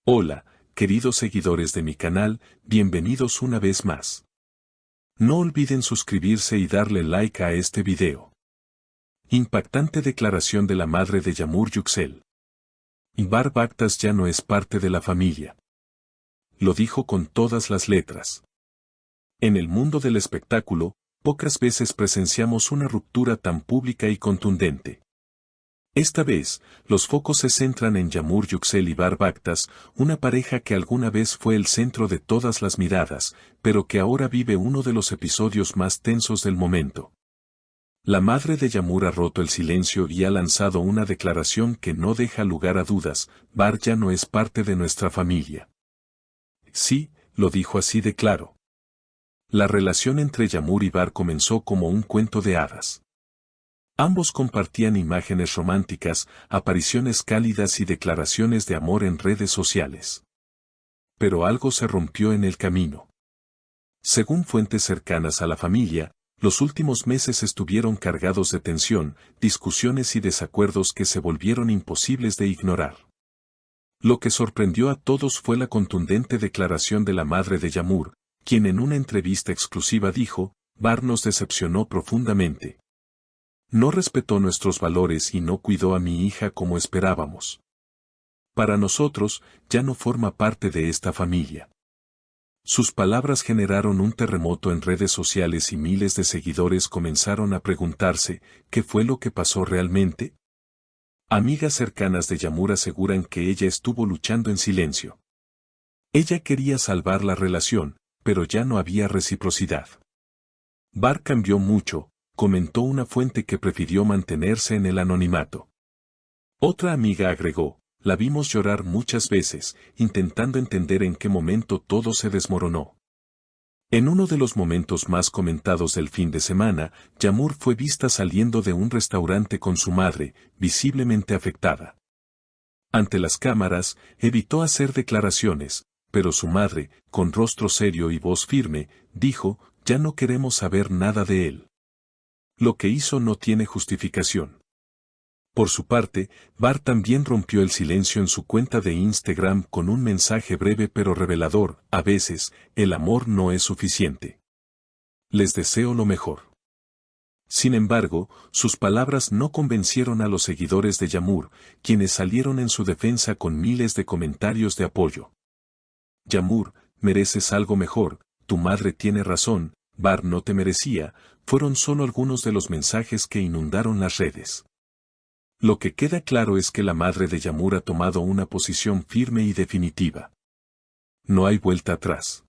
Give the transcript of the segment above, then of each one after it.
Hola, queridos seguidores de mi canal, bienvenidos una vez más. No olviden suscribirse y darle like a este video. Impactante declaración de la madre de Yağmur Yüksel. Bar Baktas ya no es parte de la familia. Lo dijo con todas las letras. En el mundo del espectáculo, pocas veces presenciamos una ruptura tan pública y contundente. Esta vez, los focos se centran en Yağmur Yüksel y Bar Baktas, una pareja que alguna vez fue el centro de todas las miradas, pero que ahora vive uno de los episodios más tensos del momento. La madre de Yağmur ha roto el silencio y ha lanzado una declaración que no deja lugar a dudas: Bar ya no es parte de nuestra familia. Sí, lo dijo así de claro. La relación entre Yağmur y Bar comenzó como un cuento de hadas. Ambos compartían imágenes románticas, apariciones cálidas y declaraciones de amor en redes sociales. Pero algo se rompió en el camino. Según fuentes cercanas a la familia, los últimos meses estuvieron cargados de tensión, discusiones y desacuerdos que se volvieron imposibles de ignorar. Lo que sorprendió a todos fue la contundente declaración de la madre de Yağmur, quien en una entrevista exclusiva dijo: Bar nos decepcionó profundamente. No respetó nuestros valores y no cuidó a mi hija como esperábamos. Para nosotros, ya no forma parte de esta familia. Sus palabras generaron un terremoto en redes sociales y miles de seguidores comenzaron a preguntarse: ¿qué fue lo que pasó realmente? Amigas cercanas de Yağmur aseguran que ella estuvo luchando en silencio. Ella quería salvar la relación, pero ya no había reciprocidad. Bar cambió mucho, comentó una fuente que prefirió mantenerse en el anonimato. Otra amiga agregó: la vimos llorar muchas veces, intentando entender en qué momento todo se desmoronó. En uno de los momentos más comentados del fin de semana, Yağmur fue vista saliendo de un restaurante con su madre, visiblemente afectada. Ante las cámaras, evitó hacer declaraciones, pero su madre, con rostro serio y voz firme, dijo: ya no queremos saber nada de él. Lo que hizo no tiene justificación. Por su parte, Bar también rompió el silencio en su cuenta de Instagram con un mensaje breve pero revelador: a veces, el amor no es suficiente. Les deseo lo mejor. Sin embargo, sus palabras no convencieron a los seguidores de Yağmur, quienes salieron en su defensa con miles de comentarios de apoyo. Yağmur, mereces algo mejor, tu madre tiene razón, Bar no te merecía, fueron solo algunos de los mensajes que inundaron las redes. Lo que queda claro es que la madre de Yağmur ha tomado una posición firme y definitiva. No hay vuelta atrás.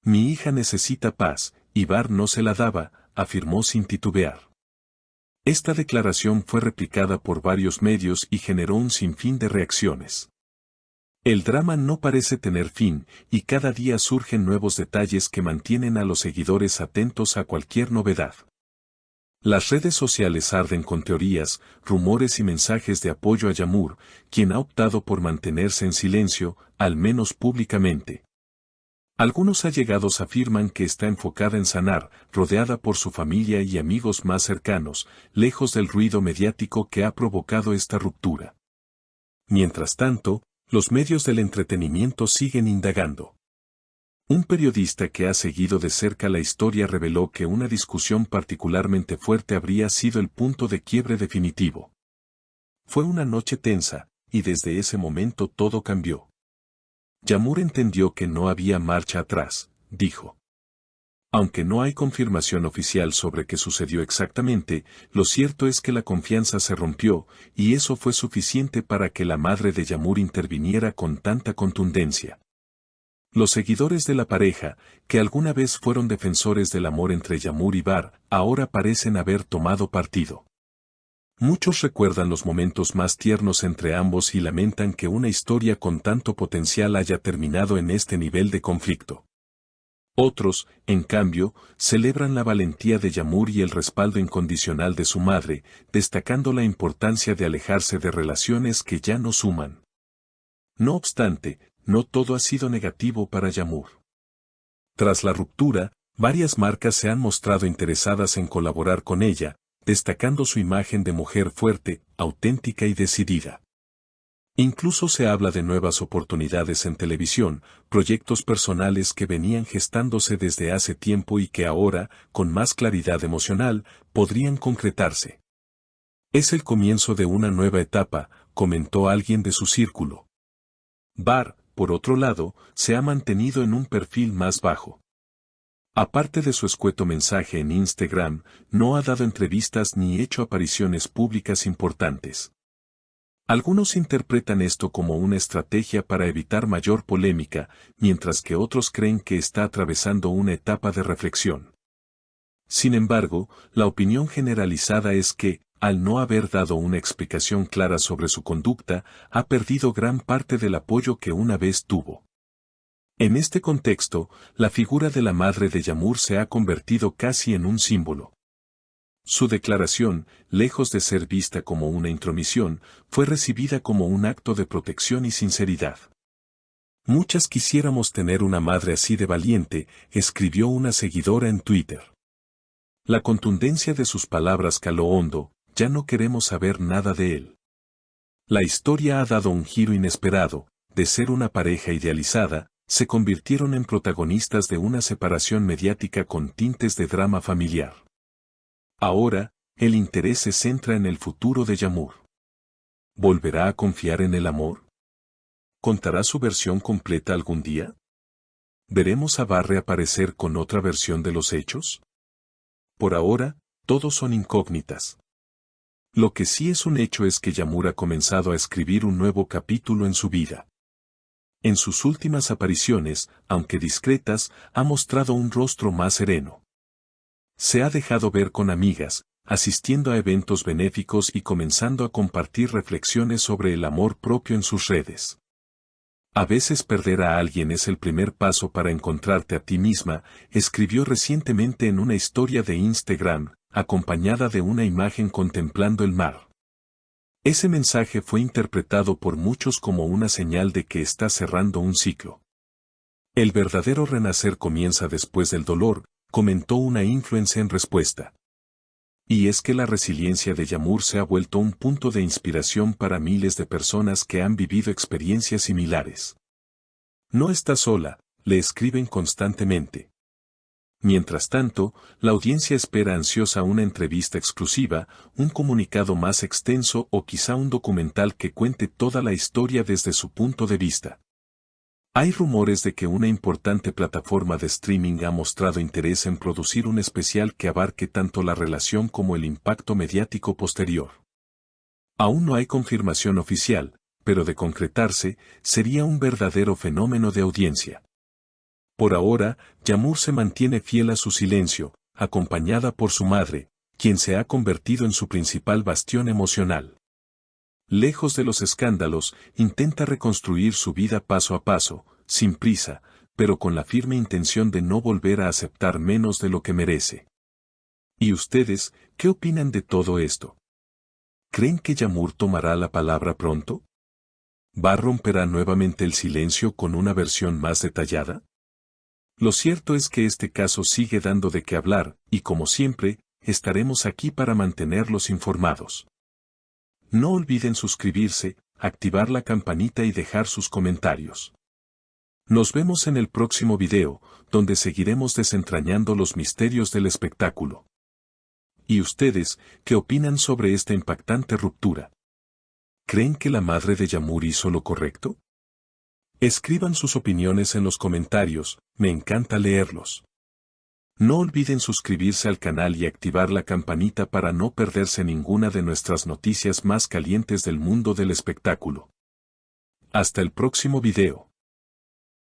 Mi hija necesita paz, y Bar no se la daba, afirmó sin titubear. Esta declaración fue replicada por varios medios y generó un sinfín de reacciones. El drama no parece tener fin, y cada día surgen nuevos detalles que mantienen a los seguidores atentos a cualquier novedad. Las redes sociales arden con teorías, rumores y mensajes de apoyo a Yağmur, quien ha optado por mantenerse en silencio, al menos públicamente. Algunos allegados afirman que está enfocada en sanar, rodeada por su familia y amigos más cercanos, lejos del ruido mediático que ha provocado esta ruptura. Mientras tanto, los medios del entretenimiento siguen indagando. Un periodista que ha seguido de cerca la historia reveló que una discusión particularmente fuerte habría sido el punto de quiebre definitivo. Fue una noche tensa, y desde ese momento todo cambió. Yağmur entendió que no había marcha atrás, dijo. Aunque no hay confirmación oficial sobre qué sucedió exactamente, lo cierto es que la confianza se rompió, y eso fue suficiente para que la madre de Yağmur interviniera con tanta contundencia. Los seguidores de la pareja, que alguna vez fueron defensores del amor entre Yağmur y Bar, ahora parecen haber tomado partido. Muchos recuerdan los momentos más tiernos entre ambos y lamentan que una historia con tanto potencial haya terminado en este nivel de conflicto. Otros, en cambio, celebran la valentía de Yağmur y el respaldo incondicional de su madre, destacando la importancia de alejarse de relaciones que ya no suman. No obstante, no todo ha sido negativo para Yağmur. Tras la ruptura, varias marcas se han mostrado interesadas en colaborar con ella, destacando su imagen de mujer fuerte, auténtica y decidida. Incluso se habla de nuevas oportunidades en televisión, proyectos personales que venían gestándose desde hace tiempo y que ahora, con más claridad emocional, podrían concretarse. Es el comienzo de una nueva etapa, comentó alguien de su círculo. Barr, por otro lado, se ha mantenido en un perfil más bajo. Aparte de su escueto mensaje en Instagram, no ha dado entrevistas ni hecho apariciones públicas importantes. Algunos interpretan esto como una estrategia para evitar mayor polémica, mientras que otros creen que está atravesando una etapa de reflexión. Sin embargo, la opinión generalizada es que, al no haber dado una explicación clara sobre su conducta, ha perdido gran parte del apoyo que una vez tuvo. En este contexto, la figura de la madre de Yamur se ha convertido casi en un símbolo. Su declaración, lejos de ser vista como una intromisión, fue recibida como un acto de protección y sinceridad. Muchas quisiéramos tener una madre así de valiente, escribió una seguidora en Twitter. La contundencia de sus palabras caló hondo, ya no queremos saber nada de él. La historia ha dado un giro inesperado, de ser una pareja idealizada, se convirtieron en protagonistas de una separación mediática con tintes de drama familiar. Ahora, el interés se centra en el futuro de Yamur. ¿Volverá a confiar en el amor? ¿Contará su versión completa algún día? ¿Veremos a Barr reaparecer con otra versión de los hechos? Por ahora, todos son incógnitas. Lo que sí es un hecho es que Yamur ha comenzado a escribir un nuevo capítulo en su vida. En sus últimas apariciones, aunque discretas, ha mostrado un rostro más sereno. Se ha dejado ver con amigas, asistiendo a eventos benéficos y comenzando a compartir reflexiones sobre el amor propio en sus redes. A veces perder a alguien es el primer paso para encontrarte a ti misma, escribió recientemente en una historia de Instagram, acompañada de una imagen contemplando el mar. Ese mensaje fue interpretado por muchos como una señal de que está cerrando un ciclo. El verdadero renacer comienza después del dolor, comentó una influencer en respuesta. Y es que la resiliencia de Yamur se ha vuelto un punto de inspiración para miles de personas que han vivido experiencias similares. No está sola, le escriben constantemente. Mientras tanto, la audiencia espera ansiosa una entrevista exclusiva, un comunicado más extenso o quizá un documental que cuente toda la historia desde su punto de vista. Hay rumores de que una importante plataforma de streaming ha mostrado interés en producir un especial que abarque tanto la relación como el impacto mediático posterior. Aún no hay confirmación oficial, pero de concretarse, sería un verdadero fenómeno de audiencia. Por ahora, Yamur se mantiene fiel a su silencio, acompañada por su madre, quien se ha convertido en su principal bastión emocional. Lejos de los escándalos, intenta reconstruir su vida paso a paso, sin prisa, pero con la firme intención de no volver a aceptar menos de lo que merece. ¿Y ustedes, qué opinan de todo esto? ¿Creen que Yamur tomará la palabra pronto? ¿Barr romperá nuevamente el silencio con una versión más detallada? Lo cierto es que este caso sigue dando de qué hablar, y como siempre, estaremos aquí para mantenerlos informados. No olviden suscribirse, activar la campanita y dejar sus comentarios. Nos vemos en el próximo video, donde seguiremos desentrañando los misterios del espectáculo. ¿Y ustedes, qué opinan sobre esta impactante ruptura? ¿Creen que la madre de Yamur hizo lo correcto? Escriban sus opiniones en los comentarios, me encanta leerlos. No olviden suscribirse al canal y activar la campanita para no perderse ninguna de nuestras noticias más calientes del mundo del espectáculo. Hasta el próximo video.